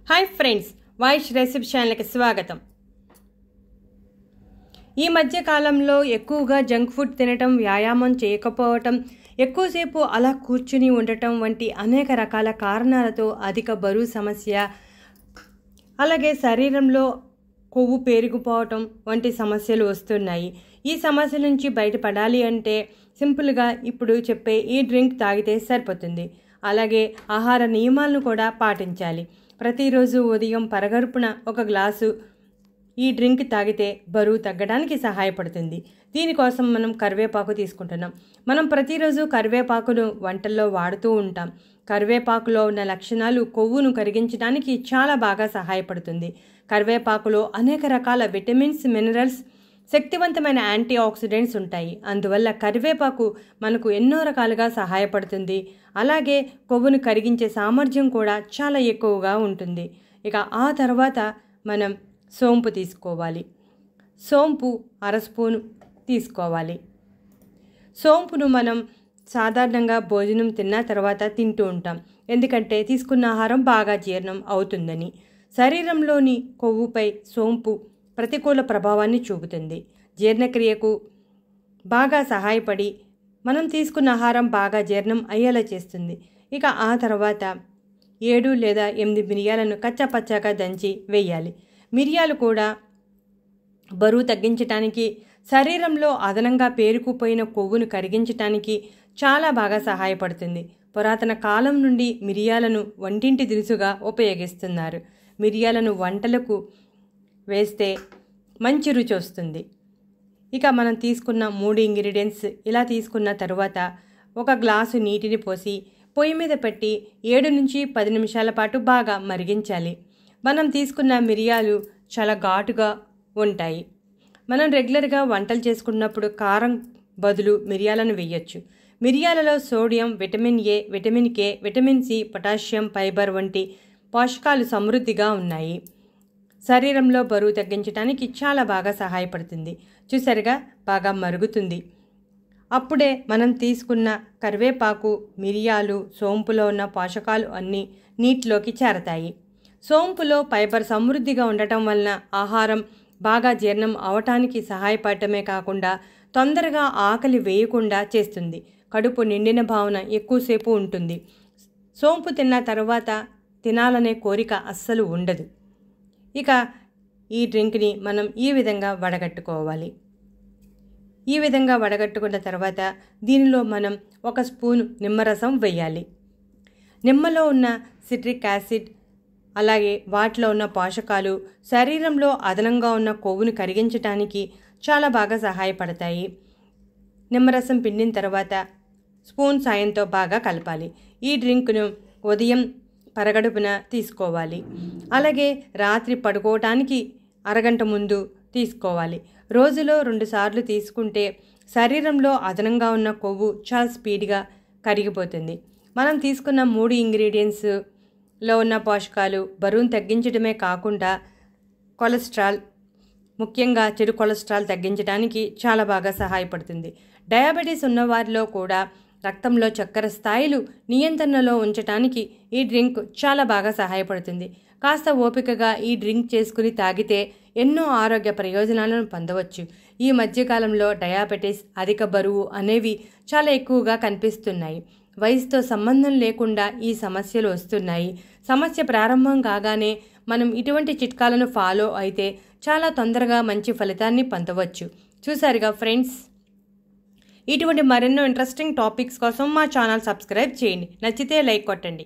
Hi friends, voice recipe ఛానల్కి స్వాగతం. ఈ మధ్య కాలంలో ఎక్కువగా జంక్ ఫుడ్ తినటం, వ్యాయామం చేయకపోవటం, ఎక్కువసేపు అలా కూర్చుని ఉండటం వంటి అనేక రకాల కారణాలతో అధిక బరువు సమస్య, అలాగే శరీరంలో కొవ్వు పేరుకుపోవటం వంటి సమస్యలు వస్తున్నాయి. ఈ సమస్య నుంచి బయటపడాలి అంటే సింపుల్గా ఇప్పుడు చెప్పే ఈ డ్రింక్ తాగితే సరిపోతుంది. అలాగే ఆహార నియమాలను కూడా పాటించాలి. ప్రతిరోజు ఉదయం పరగడుపున ఒక గ్లాసు ఈ డ్రింక్ తాగితే బరువు తగ్గడానికి సహాయపడుతుంది. దీనికోసం మనం కరివేపాకు తీసుకుంటున్నాం. మనం ప్రతిరోజు కరివేపాకును వంటల్లో వాడుతూ ఉంటాం. కరివేపాకులో ఉన్న లక్షణాలు కొవ్వును కరిగించడానికి చాలా బాగా సహాయపడుతుంది. కరివేపాకులో అనేక రకాల విటమిన్స్, మినరల్స్, శక్తివంతమైన యాంటీ ఆక్సిడెంట్స్ ఉంటాయి. అందువల్ల కరివేపాకు మనకు ఎన్నో రకాలుగా సహాయపడుతుంది. అలాగే కొవ్వును కరిగించే సామర్థ్యం కూడా చాలా ఎక్కువగా ఉంటుంది. ఇక ఆ తర్వాత మనం సోంపు తీసుకోవాలి. సోంపు 1/2 స్పూను తీసుకోవాలి. సోంపును మనం సాధారణంగా భోజనం తిన్న తర్వాత తింటూ ఉంటాం. ఎందుకంటే తీసుకున్న ఆహారం బాగా జీర్ణం అవుతుందని. శరీరంలోని కొవ్వుపై సోంపు ప్రతికూల ప్రభావాన్ని చూపుతుంది. జీర్ణక్రియకు బాగా సహాయపడి మనం తీసుకున్న ఆహారం బాగా జీర్ణం అయ్యేలా చేస్తుంది. ఇక ఆ తర్వాత 7 లేదా 8 మిరియాలను కచ్చాపచ్చాగా దంచి వేయాలి. మిరియాలు కూడా బరువు తగ్గించడానికి, శరీరంలో అదనంగా పేరుకుపోయిన కొవ్వును కరిగించడానికి చాలా బాగా సహాయపడుతుంది. పురాతన కాలం నుండి మిరియాలను వంటింటి దినుసుగా ఉపయోగిస్తున్నారు. మిరియాలను వంటలకు వేస్తే మంచి రుచి వస్తుంది. ఇక మనం తీసుకున్న 3 ఇంగ్రీడియంట్స్ ఇలా తీసుకున్న తరువాత ఒక గ్లాసు నీటిని పోసి పొయ్యి మీద పెట్టి 7 నుంచి 10 నిమిషాల పాటు బాగా మరిగించాలి. మనం తీసుకున్న మిరియాలు చాలా ఘాటుగా ఉంటాయి. మనం రెగ్యులర్గా వంటలు చేసుకున్నప్పుడు కారం బదులు మిరియాలను వేయొచ్చు. మిరియాలలో sodium, vitamin A, vitamin K, vitamin C, potassium, fibre వంటి పోషకాలు సమృద్ధిగా ఉన్నాయి. శరీరంలో బరువు తగ్గించడానికి చాలా బాగా సహాయపడుతుంది. చూసారుగా, బాగా మరుగుతుంది. అప్పుడే మనం తీసుకున్న కరివేపాకు, మిరియాలు, సోంపులో ఉన్న పోషకాలు అన్నీ నీటిలోకి చేరతాయి. సోంపులో ఫైబర్ సమృద్ధిగా ఉండటం వలన ఆహారం బాగా జీర్ణం అవటానికి సహాయపడటమే కాకుండా తొందరగా ఆకలి వేయకుండా చేస్తుంది. కడుపు నిండిన భావన ఎక్కువసేపు ఉంటుంది. సోంపు తిన్న తర్వాత తినాలనే కోరిక అస్సలు ఉండదు. ఇక ఈ డ్రింక్ని మనం ఈ విధంగా వడగట్టుకోవాలి. ఈ విధంగా వడగట్టుకున్న తర్వాత దీనిలో మనం 1 స్పూను నిమ్మరసం వేయాలి. నిమ్మలో ఉన్న సిట్రిక్ యాసిడ్, అలాగే వాటిలో ఉన్న పోషకాలు శరీరంలో అదనంగా ఉన్న కొవ్వును కరిగించడానికి చాలా బాగా సహాయపడతాయి. నిమ్మరసం పిండిన తర్వాత స్పూన్ సాయంతో బాగా కలపాలి. ఈ డ్రింక్ను ఉదయం పరగడుపున తీసుకోవాలి. అలాగే రాత్రి పడుకోవటానికి అరగంట ముందు తీసుకోవాలి. రోజులో 2 సార్లు తీసుకుంటే శరీరంలో అదనంగా ఉన్న కొవ్వు చాలా స్పీడ్గా కరిగిపోతుంది. మనం తీసుకున్న 3 ఇంగ్రీడియంట్స్లో ఉన్న పోషకాలు బరువును తగ్గించడమే కాకుండా కొలెస్ట్రాల్, ముఖ్యంగా చెడు కొలెస్ట్రాల్ తగ్గించడానికి చాలా బాగా సహాయపడుతుంది. డయాబెటీస్ ఉన్నవారిలో కూడా రక్తంలో చక్కెర స్థాయిలు నియంత్రణలో ఉంచడానికి ఈ డ్రింక్ చాలా బాగా సహాయపడుతుంది. కాస్త ఓపికగా ఈ డ్రింక్ చేసుకుని తాగితే ఎన్నో ఆరోగ్య ప్రయోజనాలను పొందవచ్చు. ఈ మధ్యకాలంలో డయాబెటీస్, అధిక బరువు అనేవి చాలా ఎక్కువగా కనిపిస్తున్నాయి. వయసుతో సంబంధం లేకుండా ఈ సమస్యలు వస్తున్నాయి. సమస్య ప్రారంభం కాగానే మనం ఇటువంటి చిట్కాలను ఫాలో అయితే చాలా తొందరగా మంచి ఫలితాన్ని పొందవచ్చు. చూసారుగా ఫ్రెండ్స్, ఇటువంటి మరెన్నో ఇంట్రెస్టింగ్ టాపిక్స్ కోసం మా ఛానల్ సబ్స్క్రైబ్ చేయండి. నచ్చితే లైక్ కొట్టండి.